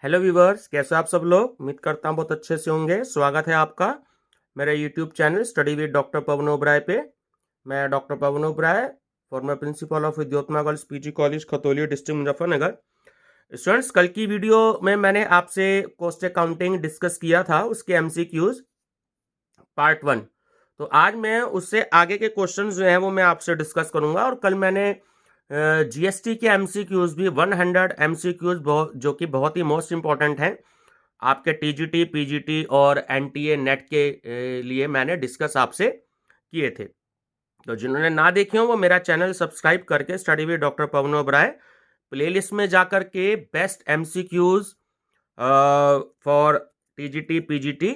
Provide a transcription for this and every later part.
Hello viewers, कैसे आप सब लोग। उम्मीद करता हूँ बहुत अच्छे से होंगे। स्वागत है आपका मेरे YouTube channel study with doctor Pavan Oberoi पे। मैं doctor Pavan Oberoi, former principal of Vidyottama girls PG college Khatauli, district Muzaffarnagar. Students, कल की वीडियो में मैंने आपसे कॉस्ट अकाउंटिंग डिस्कस किया था, उसके एमसीक्यूज पार्ट 1। तो आज मैं उससे आगे के क्वेश्चन जो हैं वो मैं आपसे डिस्कस करूंगा। और कल मैंने जीएसटी के एमसीक्यूज भी 100 एमसीक्यूज जो कि बहुत ही मोस्ट इंपॉर्टेंट हैं आपके टीजीटी, पीजीटी और एनटीए नेट के लिए मैंने डिस्कस आपसे किए थे। तो जिन्होंने ना देखे हो वो मेरा चैनल सब्सक्राइब करके study with doctor Pavan Oberoi playlist में जाकर के best MCQs for TGT, PGT,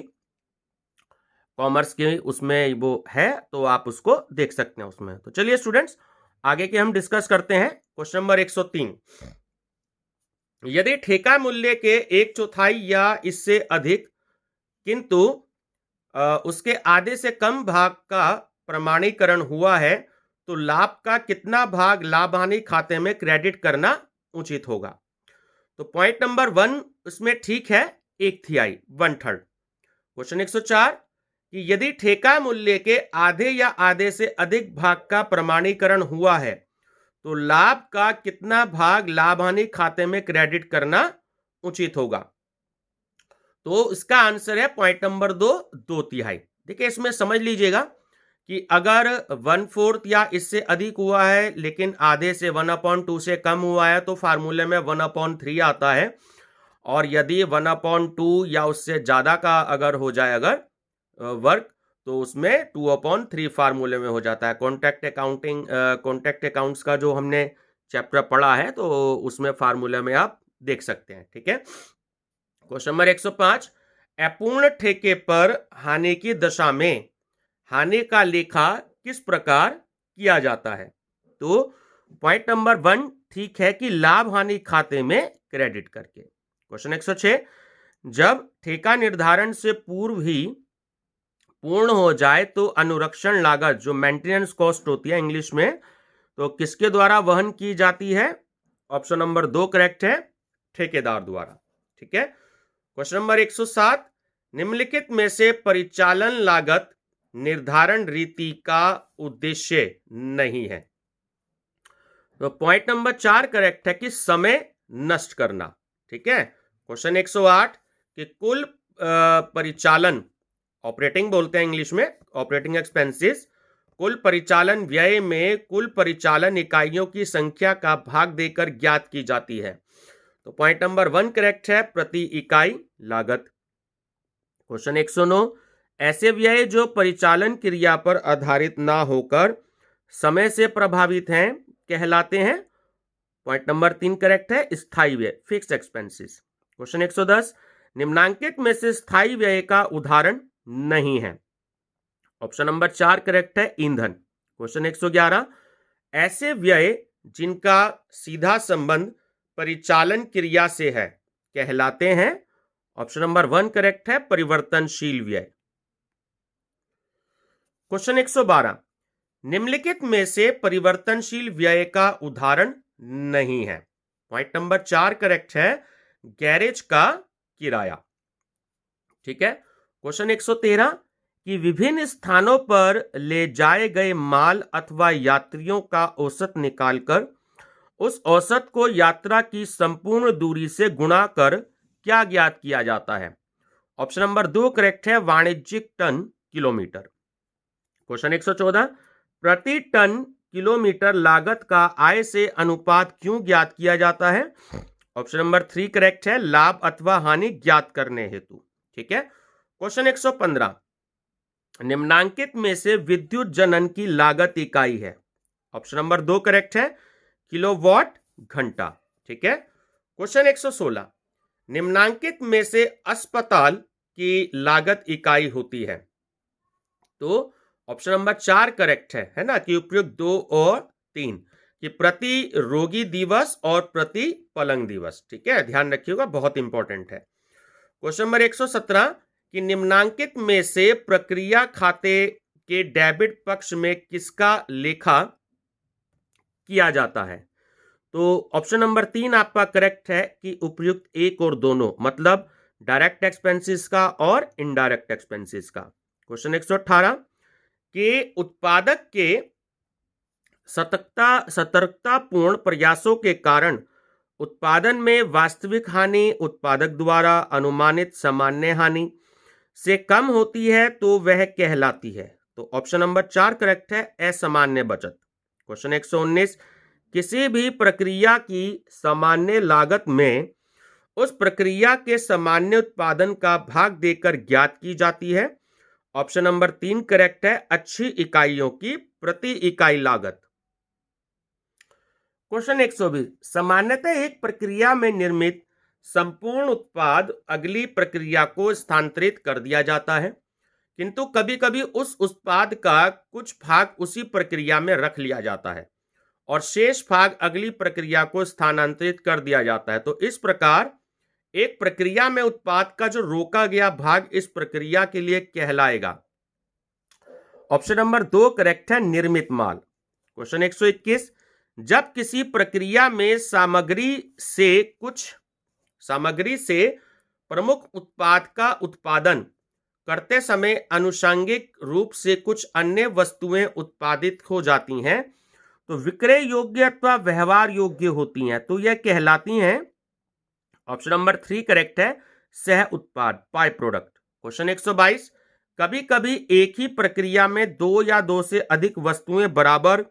commerce के उसमें वो है, तो आप उसको देख सकते हैं उसमें। तो चलिए स्टूडेंट्स, आगे के हम डिस्कस करते हैं। क्वेश्चन नंबर 103, यदि ठेका मूल्य के 1/4 या इससे अधिक किंतु उसके आधे से कम भाग का प्रमाणीकरण हुआ है तो लाभ का कितना भाग लाभ हानि खाते में क्रेडिट करना उचित होगा। तो पॉइंट नंबर 1 उसमें ठीक है, 1/3, 1/3। क्वेश्चन 104, कि यदि ठेका मूल्य के आधे या आधे से अधिक भाग का प्रमाणीकरण हुआ है तो लाभ का कितना भाग लाभ हानि खाते में क्रेडिट करना उचित होगा। तो इसका आंसर है पॉइंट नंबर 2, 2/3। देखिए, इसमें समझ लीजिएगा कि अगर 1/4 या इससे अधिक हुआ है लेकिन आधे से 1/2 से कम हुआ है तो फार्मूले में 1/3 आता है। और यदि 1/2 या उससे ज्यादा का अगर हो जाए अगर वर्क, तो उसमें 2/3 फार्मूले में हो जाता है। कॉन्ट्रैक्ट अकाउंटिंग, कॉन्ट्रैक्ट अकाउंट्स का जो हमने चैप्टर पढ़ा है तो उसमें फार्मूले में आप देख सकते हैं। ठीक है। क्वेश्चन नंबर 105, अपूर्ण ठेके पर हानि की दशा में हानि का लेखा किस प्रकार किया जाता है। तो पॉइंट नंबर 1 ठीक है कि लाभ हानि खाते में क्रेडिट करके। क्वेश्चन 106, जब ठेका निर्धारण से पूर्व ही पूर्ण हो जाए तो अनुरक्षण लागत जो मेंटेनेंस कॉस्ट होती है इंग्लिश में, तो किसके द्वारा वहन की जाती है। ऑप्शन नंबर 2 करेक्ट है, ठेकेदार द्वारा। ठीक है। क्वेश्चन नंबर 107, निम्नलिखित में से परिचालन लागत निर्धारण रीति का उद्देश्य नहीं है। तो पॉइंट नंबर 4 करेक्ट है कि समय नष्ट करना। ठीक है। क्वेश्चन 108, कि कुल परिचालन, ऑपरेटिंग बोलते हैं इंग्लिश में, ऑपरेटिंग एक्सपेंसेस, कुल परिचालन व्यय में कुल परिचालन इकाइयों की संख्या का भाग देकर ज्ञात की जाती है। तो पॉइंट नंबर 1 करेक्ट है, प्रति इकाई लागत। क्वेश्चन 109, ऐसे व्यय जो परिचालन क्रिया पर आधारित ना होकर समय से प्रभावित हैं कहलाते हैं। पॉइंट नंबर 3 करेक्ट है, स्थायी व्यय, फिक्स्ड एक्सपेंसेस। क्वेश्चन 110, निम्नांकित में से स्थायी व्यय का उदाहरण नहीं है। ऑप्शन नंबर 4 करेक्ट है, ईंधन। क्वेश्चन 111, ऐसे व्यय जिनका सीधा संबंध परिचालन क्रिया से है कहलाते हैं। ऑप्शन नंबर 1 करेक्ट है, परिवर्तनशील व्यय। क्वेश्चन 112, निम्नलिखित में से परिवर्तनशील व्यय का उदाहरण नहीं है। पॉइंट नंबर 4 करेक्ट है, गैरेज का किराया। ठीक है। क्वेश्चन 113, कि विभिन्न स्थानों पर ले जाए गए माल अथवा यात्रियों का औसत निकालकर उस औसत को यात्रा की संपूर्ण दूरी से गुणा कर क्या ज्ञात किया जाता है। ऑप्शन नंबर 2 करेक्ट है, वाणिज्यिक टन किलोमीटर। क्वेश्चन 114, प्रति टन किलोमीटर लागत का आय से अनुपात क्यों ज्ञात किया जाता है। ऑप्शन नंबर 3 करेक्ट है, लाभ अथवा हानि ज्ञात करने हेतु। ठीक है। क्वेश्चन 115, निम्नांकित में से विद्युत जनन की लागत इकाई है। ऑप्शन नंबर 2 करेक्ट है, किलोवाट घंटा। ठीक है। क्वेश्चन 116, निम्नांकित में से अस्पताल की लागत इकाई होती है। तो ऑप्शन नंबर 4 करेक्ट है ना, कि उपयुक्त 2 और 3, कि प्रति रोगी दिवस और प्रति पलंग दिवस। ठीक है, ध्यान रखिएगा, बहुत इंपॉर्टेंट है। क्वेश्चन नंबर 117, कि निम्नांकित में से प्रक्रिया खाते के डेबिट पक्ष में किसका लेखा किया जाता है। तो ऑप्शन नंबर 3 आपका करेक्ट है कि उपयुक्त एक और दोनों, मतलब डायरेक्ट एक्सपेंसेस का और इनडायरेक्ट एक्सपेंसेस का। क्वेश्चन 118 के उत्पादक के सतर्कतापूर्ण प्रयासों के कारण उत्पादन में वास्तविक हानि उत्पादक द्वारा अनुमानित सामान्य हानि से कम होती है तो वह कहलाती है। तो ऑप्शन नंबर 4 करेक्ट है, असामान्य बचत। क्वेश्चन 119 किसी भी प्रक्रिया की सामान्य लागत में उस प्रक्रिया के सामान्य उत्पादन का भाग देकर ज्ञात की जाती है। ऑप्शन नंबर 3 करेक्ट है, अच्छी इकाइयों की प्रति इकाई लागत। क्वेश्चन 120 सामान्यतः एक प्रक्रिया में निर्मित संपूर्ण उत्पाद अगली प्रक्रिया को स्थानांतरित कर दिया जाता है, किंतु कभी कभी उस उत्पाद का कुछ भाग उसी प्रक्रिया में रख लिया जाता है और शेष भाग अगली प्रक्रिया को स्थानांतरित कर दिया जाता है। तो इस प्रकार एक प्रक्रिया में उत्पाद का जो रोका गया भाग इस प्रक्रिया के लिए कहलाएगा। ऑप्शन नंबर 2 करेक्ट है, निर्मित माल। क्वेश्चन 121 जब किसी प्रक्रिया में सामग्री से प्रमुख उत्पाद का उत्पादन करते समय आनुषंगिक रूप से कुछ अन्य वस्तुएं उत्पादित हो जाती हैं तो विक्रय योग्य अथवा व्यवहार योग्य होती हैं, तो यह कहलाती हैं। ऑप्शन नंबर 3 करेक्ट है, सह उत्पाद, बाय प्रोडक्ट। क्वेश्चन 122 कभी कभी एक ही प्रक्रिया में 2 या 2 से अधिक वस्तुएं बराबर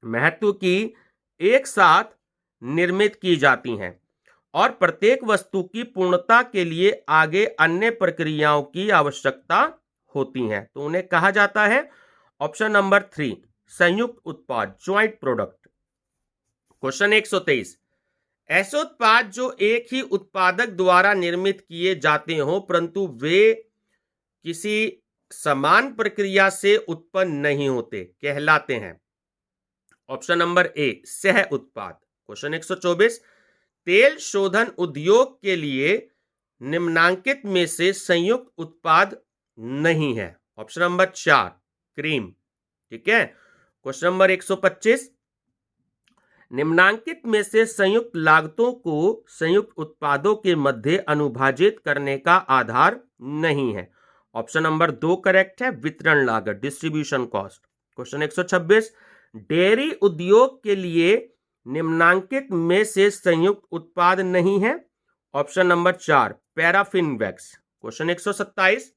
महत्व की एक साथ निर्मित की जाती हैं और प्रत्येक वस्तु की पूर्णता के लिए आगे अन्य प्रक्रियाओं की आवश्यकता होती है, तो उन्हें कहा जाता है ऑप्शन नंबर 3 संयुक्त उत्पाद, ज्वाइंट प्रोडक्ट। क्वेश्चन 123 ऐसे उत्पाद जो एक ही उत्पादक द्वारा निर्मित किए जाते हो परंतु वे किसी समान प्रक्रिया से उत्पन्न नहीं होते कहलाते हैं। ऑप्शन नंबर ए सह उत्पाद। क्वेश्चन 124 तेल शोधन उद्योग के लिए निम्नांकित में से संयुक्त उत्पाद नहीं है। Option number 4 cream. ठीक है। क्वेश्चन नंबर 125 निम्नांकित में से संयुक्त लागतों को संयुक्त उत्पादों के मध्य अनुभाजित करने का आधार नहीं है। ऑप्शन नंबर 2 करेक्ट है, वितरण लागत, डिस्ट्रीब्यूशन कॉस्ट। क्वेश्चन 126 डेयरी उद्योग के लिए निम्नांकित में से संयुक्त उत्पाद नहीं है। Option number 4 paraffin wax. Question 127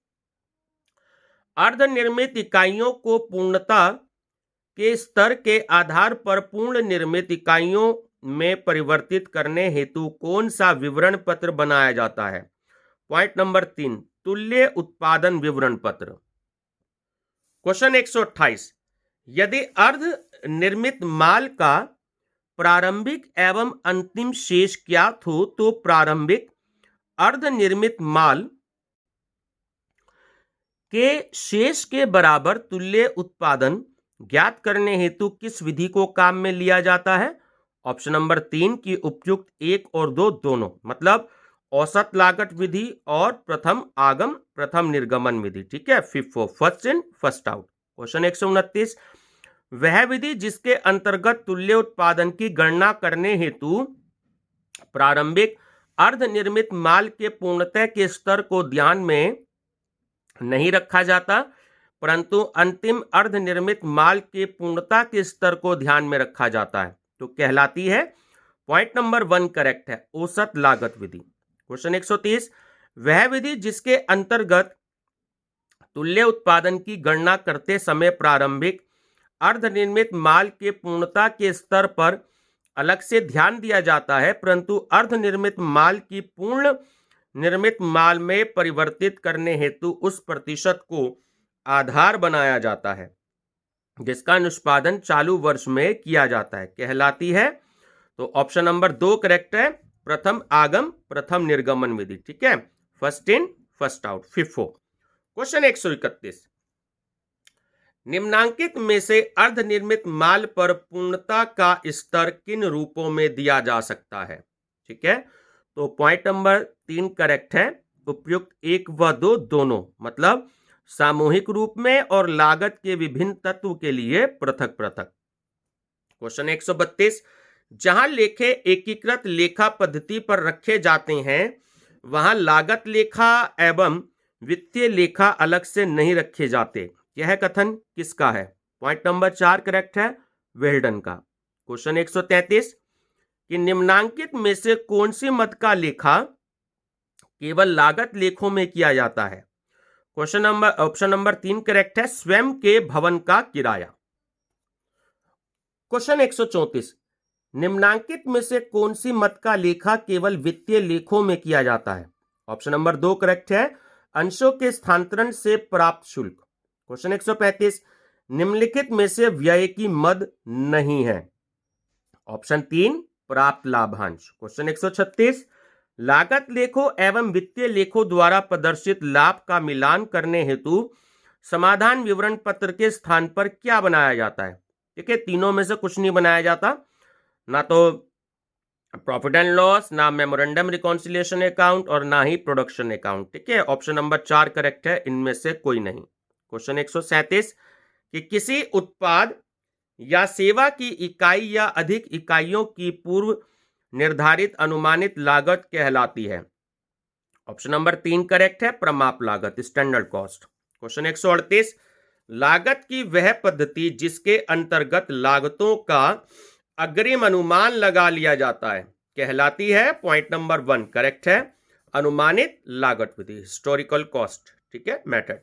अर्धनिर्मित इकाइयों को पूर्णता के स्तर के आधार पर पूर्ण निर्मित इकाइयों में परिवर्तित करने हेतु कौन सा विवरण पत्र बनाया जाता है। पॉइंट नंबर 3 तुल्य उत्पादन विवरण पत्र। क्वेश्चन 128 यदि अर्ध निर्मित माल का प्रारंभिक एवं अंतिम शेष ज्ञात हो तो प्रारंभिक अर्धनिर्मित माल के शेष के बराबर तुल्य उत्पादन ज्ञात करने हेतु किस विधि को काम में लिया जाता है। ऑप्शन नंबर 3 की उपयुक्त 1 और 2 दोनों, मतलब औसत लागत विधि और प्रथम आगम प्रथम निर्गमन विधि। ठीक है, FIFO, first in first out. Question 129 वह विधि जिसके अंतर्गत तुल्य उत्पादन की गणना करने हेतु प्रारंभिक अर्धनिर्मित माल के पूर्णता के स्तर को ध्यान में नहीं रखा जाता परंतु अंतिम अर्धनिर्मित माल के पूर्णता के स्तर को ध्यान में रखा जाता है, तो कहलाती है। पॉइंट नंबर 1 करेक्ट है, औसत लागत विधि। क्वेश्चन 130 वह विधि जिसके अंतर्गत तुल्य उत्पादन की गणना करते समय प्रारंभिक अर्धनिर्मित माल के पूर्णता के स्तर पर अलग से ध्यान दिया जाता है परंतु अर्धनिर्मित माल की पूर्ण निर्मित माल में परिवर्तित करने हेतु उस प्रतिशत को आधार बनाया जाता है जिसका निष्पादन चालू वर्ष में किया जाता है, कहलाती है। तो ऑप्शन नंबर 2 करेक्ट है, प्रथम आगम प्रथम निर्गमन विधि। ठीक है, first in first out, FIFO। Question 131 निम्नांकित में से अर्धनिर्मित माल पर पूर्णता का स्तर किन रूपों में दिया जा सकता है। ठीक है, तो पॉइंट नंबर 3 करेक्ट है, उपयुक्त 1 व 2 दोनों, मतलब सामूहिक रूप में और लागत के विभिन्न तत्व के लिए पृथक पृथक। क्वेश्चन 132 जहां लेखे एकीकृत लेखा पद्धति पर रखे जाते हैं वहां लागत लेखा एवं वित्तीय लेखा अलग से नहीं रखे जाते। यह कथन किसका है? पॉइंट नंबर 4 करेक्ट है, वेल्डन का। क्वेश्चन 133 कि निम्नांकित में से कौन सी मद का लेखा केवल लागत लेखों में किया जाता है? ऑप्शन नंबर 3 करेक्ट है, स्वयं के भवन का किराया। क्वेश्चन 134 निम्नांकित में से कौन सी मद का लेखा केवल वित्तीय लेखों में किया जाता है? ऑप्शन नंबर 2 करेक्ट है, अंशों के स्थानांतरण से प्राप्त शुल्क। क्वेश्चन 135 निम्नलिखित में से व्यय की मद नहीं है? ऑप्शन 3 प्राप्त लाभांश। क्वेश्चन 136 लागत लेखों एवं वित्तीय लेखों द्वारा प्रदर्शित लाभ का मिलान करने हेतु समाधान विवरण पत्र के स्थान पर क्या बनाया जाता है? ठीक है, तीनों में से कुछ नहीं बनाया जाता, ना तो प्रॉफिट एंड लॉस, ना मेमोरेंडम रिकॉन्सिलिएशन अकाउंट और ना ही प्रोडक्शन अकाउंट। ठीक है, ऑप्शन नंबर 4 करेक्ट है, इनमें से कोई नहीं। क्वेश्चन 137 कि किसी उत्पाद या सेवा की इकाई या अधिक इकाइयों की पूर्व निर्धारित अनुमानित लागत कहलाती है? ऑप्शन नंबर 3 करेक्ट है, प्रमाप लागत, स्टैंडर्ड कॉस्ट। क्वेश्चन 138 लागत की वह पद्धति जिसके अंतर्गत लागतों का अग्रिम अनुमान लगा लिया जाता है कहलाती है? पॉइंट नंबर 1 करेक्ट है, अनुमानित लागत विधि, हिस्टोरिकल कॉस्ट। ठीक है, मेथड।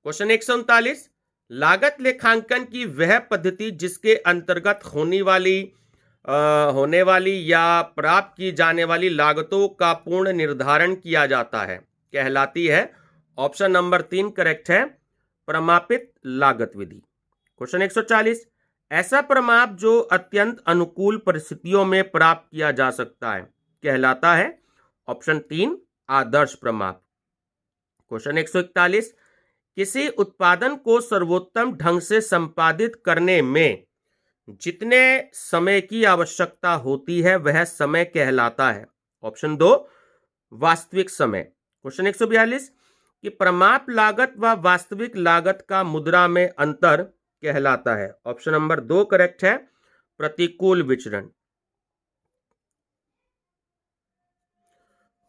क्वेश्चन 139 लागत लेखांकन की वह पद्धति जिसके अंतर्गत होने वाली या प्राप्त की जाने वाली लागतों का पूर्ण निर्धारण किया जाता है कहलाती है? ऑप्शन नंबर 3 करेक्ट है, प्रमापित लागत विधि। क्वेश्चन 140 ऐसा प्रमाप जो अत्यंत अनुकूल परिस्थितियों में प्राप्त किया जा सकता है कहलाता है? ऑप्शन 3 आदर्श प्रमाप। क्वेश्चन 141 किसी उत्पादन को सर्वोत्तम ढंग से संपादित करने में जितने समय की आवश्यकता होती है वह समय कहलाता है? ऑप्शन 2 वास्तविक समय। क्वेश्चन 142 कि प्रमाप लागत व वास्तविक लागत का मुद्रा में अंतर कहलाता है? ऑप्शन नंबर 2 करेक्ट है, प्रतिकूल विचरण।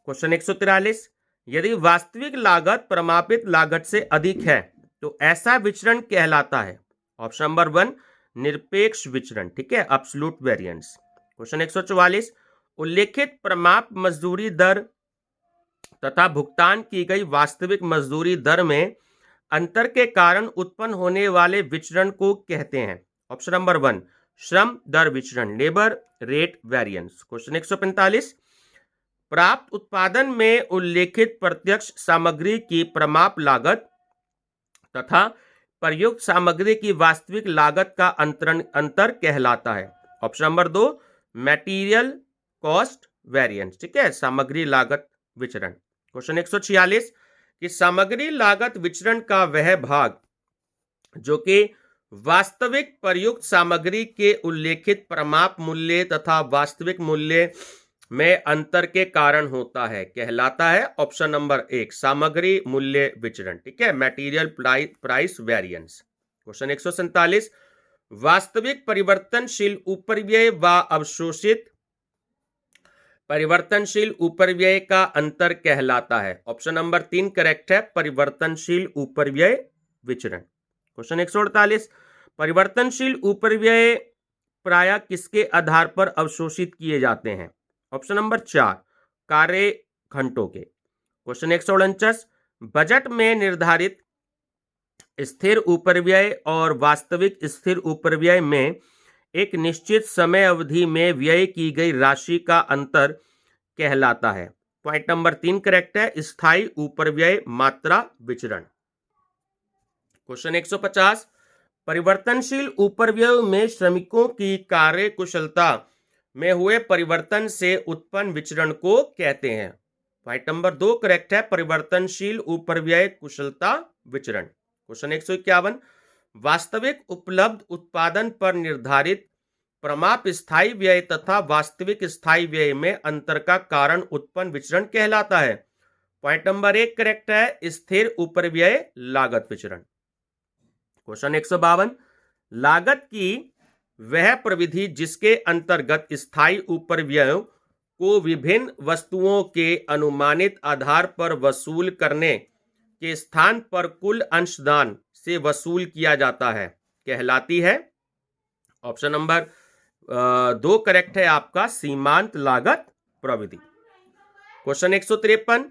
क्वेश्चन 143 यदि वास्तविक लागत प्रमापित लागत से अधिक है तो ऐसा विचरण कहलाता है? ऑप्शन नंबर 1 निरपेक्ष विचरण। ठीक है, एब्सोल्यूट वेरिएंस। क्वेश्चन 144 उल्लेखित प्रमाप मजदूरी दर तथा भुगतान की गई वास्तविक मजदूरी दर में अंतर के कारण उत्पन्न होने वाले विचरण को कहते हैं? ऑप्शन नंबर 1 श्रम दर विचरण, लेबर रेट वेरिएंस। क्वेश्चन 145 प्राप्त उत्पादन में उल्लेखित प्रत्यक्ष सामग्री की प्रमाप लागत तथा प्रयुक्त सामग्री की वास्तविक लागत का अंतर कहलाता है? Option number 2 material cost variance. ठीक है, सामग्री लागत विचरण। क्वेश्चन 146 कि सामग्री लागत विचरण का वह भाग जो कि वास्तविक प्रयुक्त सामग्री के उल्लेखित प्रमाप मूल्य तथा वास्तविक मूल्य में अंतर के कारण होता है कहलाता है? ऑप्शन नंबर 1 सामग्री मूल्य विचरण। ठीक है, मटेरियल प्राइस वेरिएंस। क्वेश्चन 147 वास्तविक परिवर्तनशील उपरिव्यय व अवशोषित परिवर्तनशील उपरिव्यय का अंतर कहलाता है? ऑप्शन नंबर 3 करेक्ट है, परिवर्तनशील उपरिव्यय विचरण। क्वेश्चन 148 परिवर्तनशील उपरिव्यय प्रायः किसके आधार पर अवशोषित किए जाते हैं? ऑप्शन नंबर 4 कार्य घंटों के। क्वेश्चन 149 बजट में निर्धारित स्थिर उपरिव्यय और वास्तविक स्थिर उपरिव्यय में एक निश्चित समय अवधि में व्यय की गई राशि का अंतर कहलाता है? पॉइंट नंबर 3 करेक्ट है, स्थायी उपरिव्यय मात्रा विचरण। क्वेश्चन 150 परिवर्तनशील उपरिव्यय में श्रमिकों की कार्य कुशलता में हुए परिवर्तन से उत्पन्न विचरण को कहते हैं? पॉइंट नंबर 2 करेक्ट है, परिवर्तनशील उपरिव्यय कुशलता विचरण। क्वेश्चन 151 वास्तविक उपलब्ध उत्पादन पर निर्धारित प्रमाप स्थायी व्यय तथा वास्तविक स्थायी व्यय में अंतर का कारण उत्पन्न विचरण कहलाता है? पॉइंट नंबर 1 करेक्ट है, स्थिर उपरिव्यय लागत विचरण। क्वेश्चन 152 लागत की वह प्रविधि जिसके अंतर्गत स्थायी उपरिव्ययों को विभिन्न वस्तुओं के अनुमानित आधार पर वसूल करने के स्थान पर कुल अंशदान से वसूल किया जाता है कहलाती है। ऑप्शन नंबर 2 करेक्ट है आपका, सीमांत लागत प्रविधि। क्वेश्चन 153,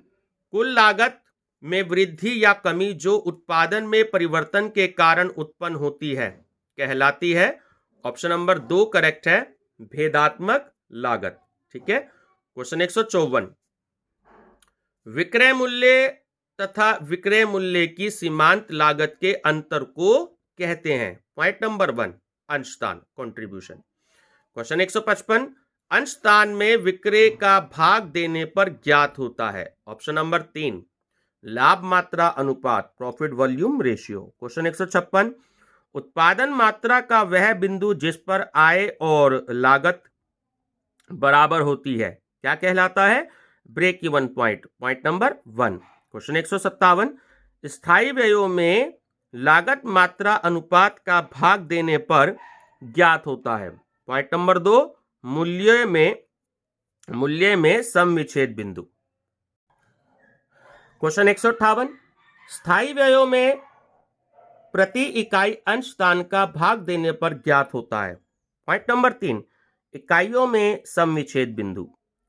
कुल लागत में वृद्धि या कमी जो उत्पादन में परिवर्तन के कारण उत्पन्न होती है कहलाती है। ऑप्शन नंबर 2 करेक्ट है, भेदात्मक लागत। ठीक है। क्वेश्चन 154, विक्रय मूल्य तथा विक्रय मूल्य की सीमांत लागत के अंतर को कहते हैं। पॉइंट नंबर 1, अंशदान, कंट्रीब्यूशन। क्वेश्चन 155, अंशदान में विक्रय का भाग देने पर ज्ञात होता है। ऑप्शन नंबर 3, लाभ मात्रा अनुपात, प्रॉफिट वॉल्यूम रेशियो। क्वेश्चन 156, उत्पादन मात्रा का वह बिंदु जिस पर आय और लागत बराबर होती है क्या कहलाता है? Break even point. Point number 1। Question 157, स्थायी व्ययों में लागत मात्रा अनुपात का भाग देने पर ज्ञात होता है। पॉइंट नंबर 2, मूल्य में सम विच्छेद बिंदु। क्वेश्चन 158, स्थायी व्ययों में प्रति इकाई अंशदान का भाग देने पर ज्ञात होता है। पॉइंट नंबर 3, इकाइयों में सम विच्छेद बिंदु।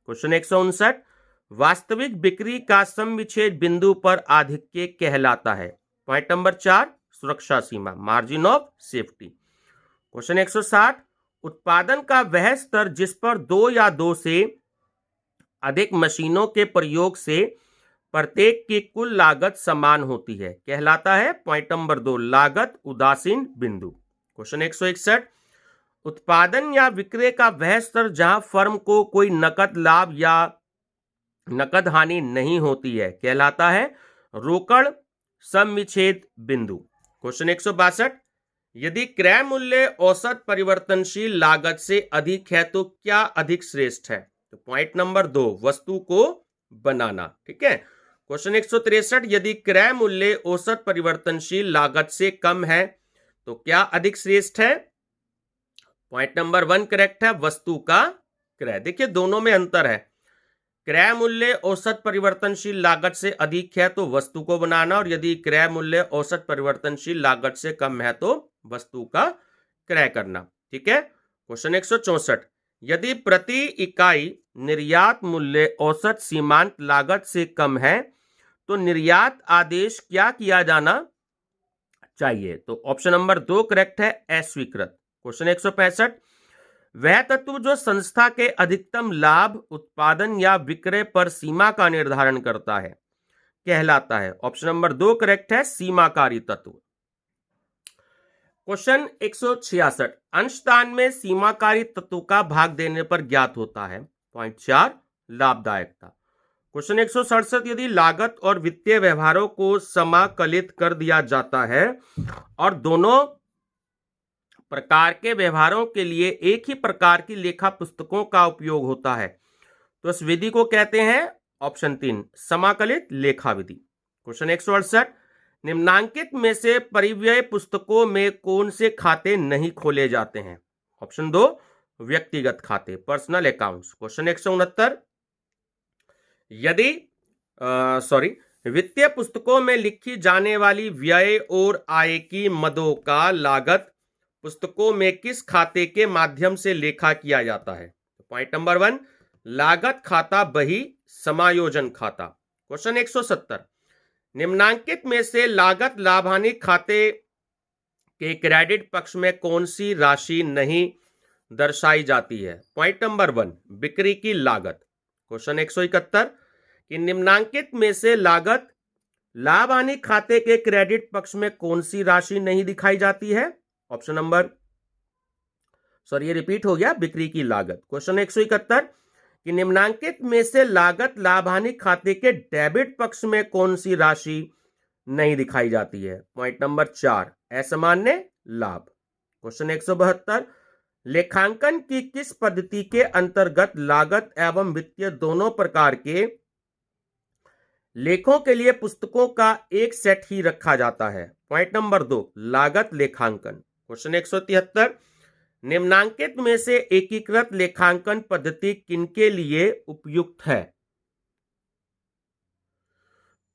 क्वेश्चन 159, वास्तविक बिक्री का सम विच्छेद बिंदु पर आधिक्य कहलाता है। पॉइंट नंबर 4, सुरक्षा सीमा, मार्जिन ऑफ सेफ्टी। क्वेश्चन 160, उत्पादन का वह स्तर जिस पर 2 या 2 से अधिक मशीनों के प्रयोग से प्रत्येक की कुल लागत समान होती है कहलाता है। पॉइंट नंबर 2, लागत उदासीन बिंदु। क्वेश्चन 161, उत्पादन या विक्रय का वह स्तर जहां फर्म को कोई नकद लाभ या नकद हानि नहीं होती है कहलाता है रोकड़ सम विच्छेद बिंदु। क्वेश्चन 162, यदि क्रय मूल्य औसत परिवर्तनशील लागत से अधिक है तो क्या अधिक श्रेष्ठ है? तो पॉइंट नंबर 2, वस्तु को बनाना। ठीक है। क्वेश्चन 163, यदि क्रय मूल्य औसत परिवर्तनशील लागत से कम है तो क्या अधिक श्रेष्ठ है? पॉइंट नंबर 1 करेक्ट है, वस्तु का क्रय। देखिए दोनों में अंतर है। क्रय मूल्य औसत परिवर्तनशील लागत से अधिक है तो वस्तु को बनाना, और यदि क्रय मूल्य औसत परिवर्तनशील लागत से कम है तो वस्तु का क्रय करना। ठीक है। क्वेश्चन 164, यदि प्रति इकाई निर्यात मूल्य औसत सीमांत लागत से कम है तो निर्यात आदेश क्या किया जाना चाहिए? तो ऑप्शन नंबर 2 करेक्ट है, अस्वीकृत। क्वेश्चन 165, वह तत्व जो संस्था के अधिकतम लाभ उत्पादन या विक्रय पर सीमा का निर्धारण करता है कहलाता है। ऑप्शन नंबर 2 करेक्ट है, सीमाकारी तत्व। क्वेश्चन 166, अंशदान में सीमाकारी तत्व का भाग देने पर ज्ञात होता है। पॉइंट 4, लाभदायकता। क्वेश्चन 167, यदि लागत और वित्तीय व्यवहारों को समाकलित कर दिया जाता है और दोनों प्रकार के व्यवहारों के लिए एक ही प्रकार की लेखा पुस्तकों का उपयोग होता है तो इस विधि को कहते हैं। ऑप्शन 3, समाकलित लेखा विधि। क्वेश्चन 168, निम्नांकित में से परिव्यय पुस्तकों में कौन से खाते नहीं खोले जाते हैं? ऑप्शन 2, व्यक्तिगत खाते, पर्सनल अकाउंट्स। क्वेश्चन 169, यदि वित्तीय पुस्तकों में लिखी जाने वाली व्यय और आय की मदों का लागत पुस्तकों में किस खाते के माध्यम से लेखा किया जाता है? पॉइंट नंबर 1, लागत खाता बही समायोजन खाता। क्वेश्चन 170, निम्नांकित में से लागत लाभ हानि खाते के क्रेडिट पक्ष में कौन सी राशि नहीं दर्शाई जाती है? पॉइंट नंबर 1, बिक्री की लागत। क्वेश्चन 171, कि निम्नांकित में से लागत लाभ हानि खाते के क्रेडिट पक्ष में कौन सी राशि नहीं दिखाई जाती है? ऑप्शन नंबर ये रिपीट हो गया, बिक्री की लागत। क्वेश्चन 171, कि निम्नांकित में से लागत लाभ हानि खाते के डेबिट पक्ष में कौन सी राशि नहीं दिखाई जाती है? पॉइंट नंबर 4, असामान्य लाभ। क्वेश्चन 172, लेखांकन की किस पद्धति के अंतर्गत लागत एवं वित्तीय दोनों प्रकार के लेखों के लिए पुस्तकों का एक सेट ही रखा जाता है? पॉइंट नंबर 2, लागत लेखांकन। क्वेश्चन 173, निम्नांकित में से एकीकृत लेखांकन पद्धति किनके लिए उपयुक्त है?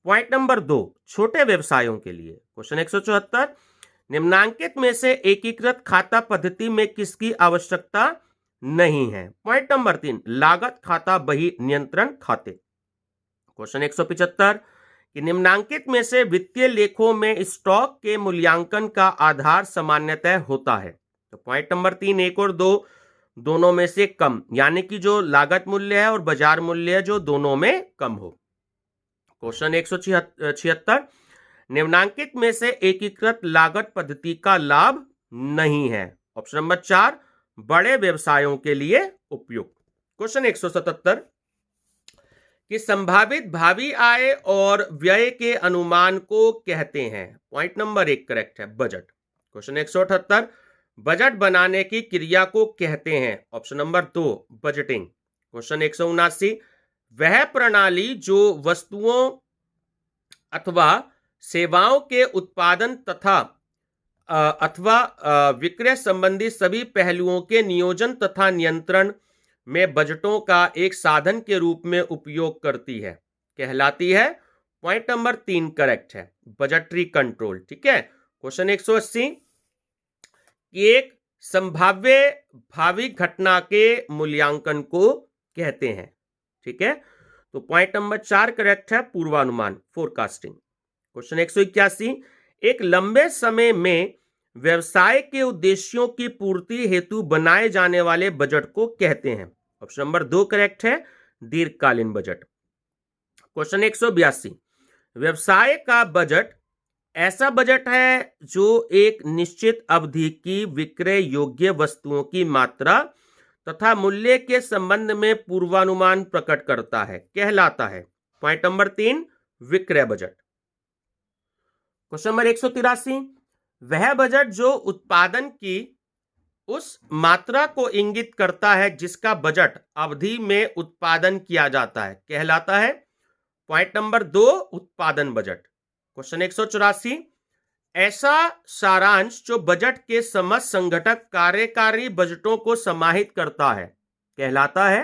पॉइंट नंबर 2, छोटे व्यवसायों के लिए। क्वेश्चन 174, निम्नांकित में से एकीकृत खाता पद्धति में किसकी आवश्यकता नहीं है? पॉइंट नंबर 3, लागत खाता बही नियंत्रण खाते। क्वेश्चन 175, कि निम्नांकित में से वित्तीय लेखों में स्टॉक के मूल्यांकन का आधार सामान्यतः होता है? तो पॉइंट नंबर 3, 1 और 2 दोनों में से कम, यानी कि जो लागत मूल्य है और बाजार मूल्य है जो दोनों में कम हो। क्वेश्चन 176, निम्नांकित में से एकीकृत लागत पद्धति का लाभ नहीं है? ऑप्शन नंबर 4, बड़े व्यवसायों के लिए उपयुक्त। क्वेश्चन 177, कि संभावित भावी आय और व्यय के अनुमान को कहते हैं? पॉइंट नंबर 1 करेक्ट है, बजट। क्वेश्चन 178, बजट बनाने की क्रिया को कहते हैं? Option number 2, budgeting. क्वेश्चन 179, वह प्रणाली जो वस्तुओं अथवा सेवाओं के उत्पादन तथा अथवा विक्रय संबंधी सभी पहलुओं के नियोजन तथा नियंत्रण में बजटों का एक साधन के रूप में उपयोग करती है, कहलाती है? पॉइंट नंबर 3 करेक्ट है, बजटरी कंट्रोल। ठीक है। क्वेश्चन 180, कि एक संभाव्य भावी घटना के मूल्यांकन को कहते हैं? ठीक है, तो पॉइंट नंबर 4 करेक्ट है, पूर्वानुमान, फोरकास्टिंग। क्वेश्चन 181, एक लंबे समय में व्यवसाय के उद्देश्यों की पूर्ति हेतु बनाए जाने वाले बजट को कहते हैं? ऑप्शन नंबर 2 करेक्ट है, दीर्घकालीन बजट। क्वेश्चन 182, व्यवसाय का बजट ऐसा बजट है जो एक निश्चित अवधि की विक्रय योग्य वस्तुओं की मात्रा तथा मूल्य के संबंध में पूर्वानुमान प्रकट करता है, कहलाता है? पॉइंट नंबर 3, विक्रय बजट। क्वेश्चन नंबर 183, वह बजट जो उत्पादन की उस मात्रा को इंगित करता है जिसका बजट अवधि में उत्पादन किया जाता है, कहलाता है? पॉइंट नंबर 2, उत्पादन बजट। क्वेश्चन 184, ऐसा सारांश जो बजट के समस्त संगठक कार्यकारी बजटों को समाहित करता है, कहलाता है?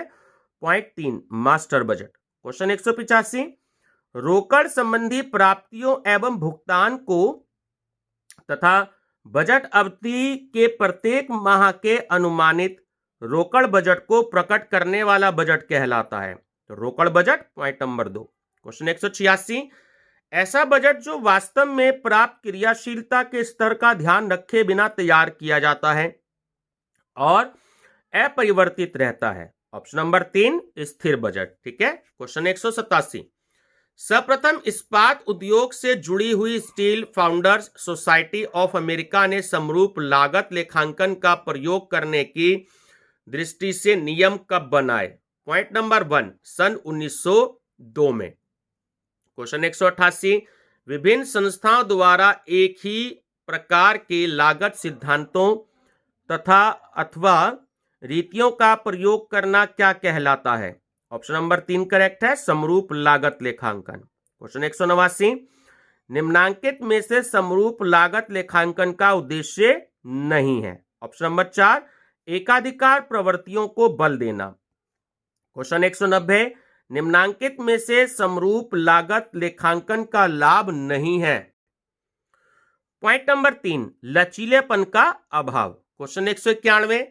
Point 3, master budget. क्वेश्चन 185, रोकड़ संबंधी प्राप्तियों एवं भुगतान को तथा बजट अवधि के प्रत्येक माह के अनुमानित रोकड़ बजट को प्रकट करने वाला बजट कहलाता है? तो रोकड़ बजट, पॉइंट नंबर 2। क्वेश्चन 186, ऐसा बजट जो वास्तव में प्राप्त क्रियाशीलता के स्तर का ध्यान रखे बिना तैयार किया जाता है और अपरिवर्तित रहता है? ऑप्शन नंबर 3, स्थिर बजट। ठीक है। क्वेश्चन 187, सर्वप्रथम इस्पात उद्योग से जुड़ी हुई steel founders society of America ने समरूप लागत लेखांकन का प्रयोग करने की दृष्टि से नियम कब बनाए? पॉइंट नंबर 1, सन 1902 में। क्वेश्चन 188, विभिन्न संस्थाओं द्वारा एक ही प्रकार के लागत सिद्धांतों तथा अथवा रीतियों का प्रयोग करना क्या कहलाता है? ऑप्शन नंबर 3 करेक्ट है, समरूप लागत लेखांकन। क्वेश्चन 189, निम्नांकित में से समरूप लागत लेखांकन का उद्देश्य नहीं है? ऑप्शन नंबर 4, एकाधिकार प्रवृत्तियों को बल देना। क्वेश्चन 190, निम्नांकित में से समरूप लागत लेखांकन का लाभ नहीं है? पॉइंट नंबर 3, लचीलेपन का अभाव। क्वेश्चन 191,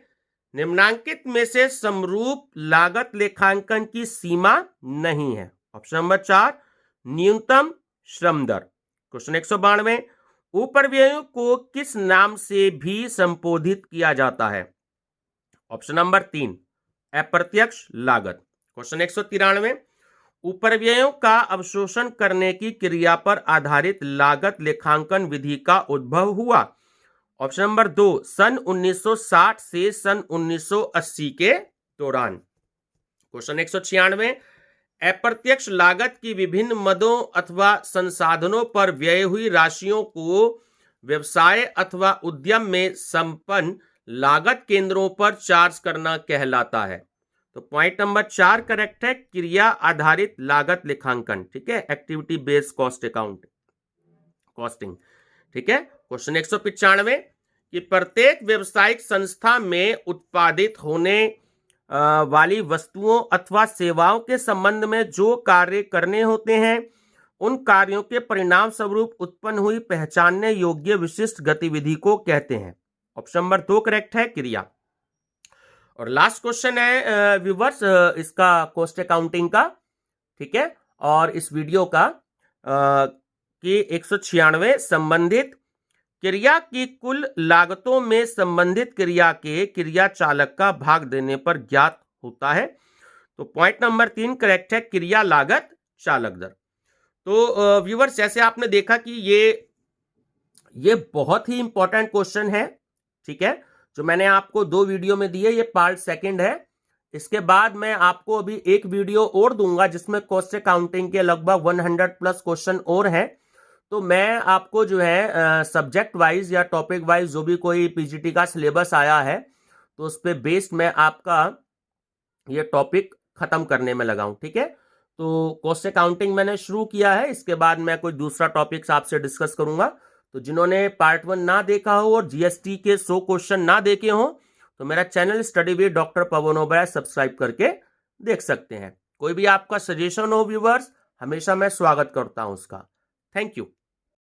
निम्नांकित में से समरूप लागत लेखांकन की सीमा नहीं है? ऑप्शन नंबर 4, न्यूनतम श्रम दर। क्वेश्चन 192, उपरिव्ययों को किस नाम से भी संबोधित किया जाता है? ऑप्शन नंबर 3, अप्रत्यक्ष लागत। क्वेश्चन 193, उपरिव्ययों का अवशोषण करने की क्रिया पर आधारित लागत लेखांकन विधि का उद्भव हुआ? ऑप्शन नंबर 2, सन 1960 से सन 1980 के दौरान। क्वेश्चन 196, अप्रत्यक्ष लागत की विभिन्न मदों अथवा संसाधनों पर व्यय हुई राशियों को व्यवसाय अथवा उद्यम में संपन्न लागत केंद्रों पर चार्ज करना कहलाता है? तो पॉइंट नंबर 4 करेक्ट है, क्रिया आधारित लागत लेखांकन। ठीक है, activity based cost account costing. ठीक है। क्वेश्चन 195, कि प्रत्येक व्यावसायिक संस्था में उत्पादित होने वाली वस्तुओं अथवा सेवाओं के संबंध में जो कार्य करने होते हैं उन कार्यों के परिणाम स्वरूप उत्पन्न हुई पहचानने योग्य विशिष्ट गतिविधि को कहते हैं। ऑप्शन नंबर 2 करेक्ट है, क्रिया। और लास्ट क्वेश्चन है व्यूवर्स इसका कॉस्ट अकाउंटिंग का, ठीक है, और इस वीडियो का कि 196 संबंधित क्रिया की कुल लागतों में संबंधित क्रिया के क्रिया चालक का भाग देने पर ज्ञात होता है। तो पॉइंट नंबर 3 करेक्ट है, क्रिया लागत चालक दर। तो व्यूअर्स जैसे आपने देखा कि ये बहुत ही इंपॉर्टेंट क्वेश्चन है, ठीक है, जो मैंने आपको 2 वीडियो में दिए, ये पार्ट 2 है। इसके बाद मैं आपको अभी एक वीडियो और दूंगा जिसमें कॉस्ट अकाउंटिंग के लगभग 100 प्लस क्वेश्चन और हैं। तो मैं आपको जो है सब्जेक्ट वाइज या टॉपिक वाइज जो भी कोई पीजीटी का सिलेबस आया है तो उस पर बेस्ड मैं आपका ये टॉपिक खत्म करने में लगा हूं, ठीक है। तो कॉस्ट अकाउंटिंग मैंने शुरू किया है, इसके बाद मैं कोई दूसरा टॉपिक आपसे डिस्कस करूंगा। तो जिन्होंने पार्ट 1 ना देखा हो और जीएसटी के 100 क्वेश्चन ना देखे हो तो मेरा channel study with doctor Pavan Oberoi subscribe करके देख सकते हैं। कोई भी आपका सजेशन हो व्यूवर्स, हमेशा मैं स्वागत करता हूं उसका। Thank you.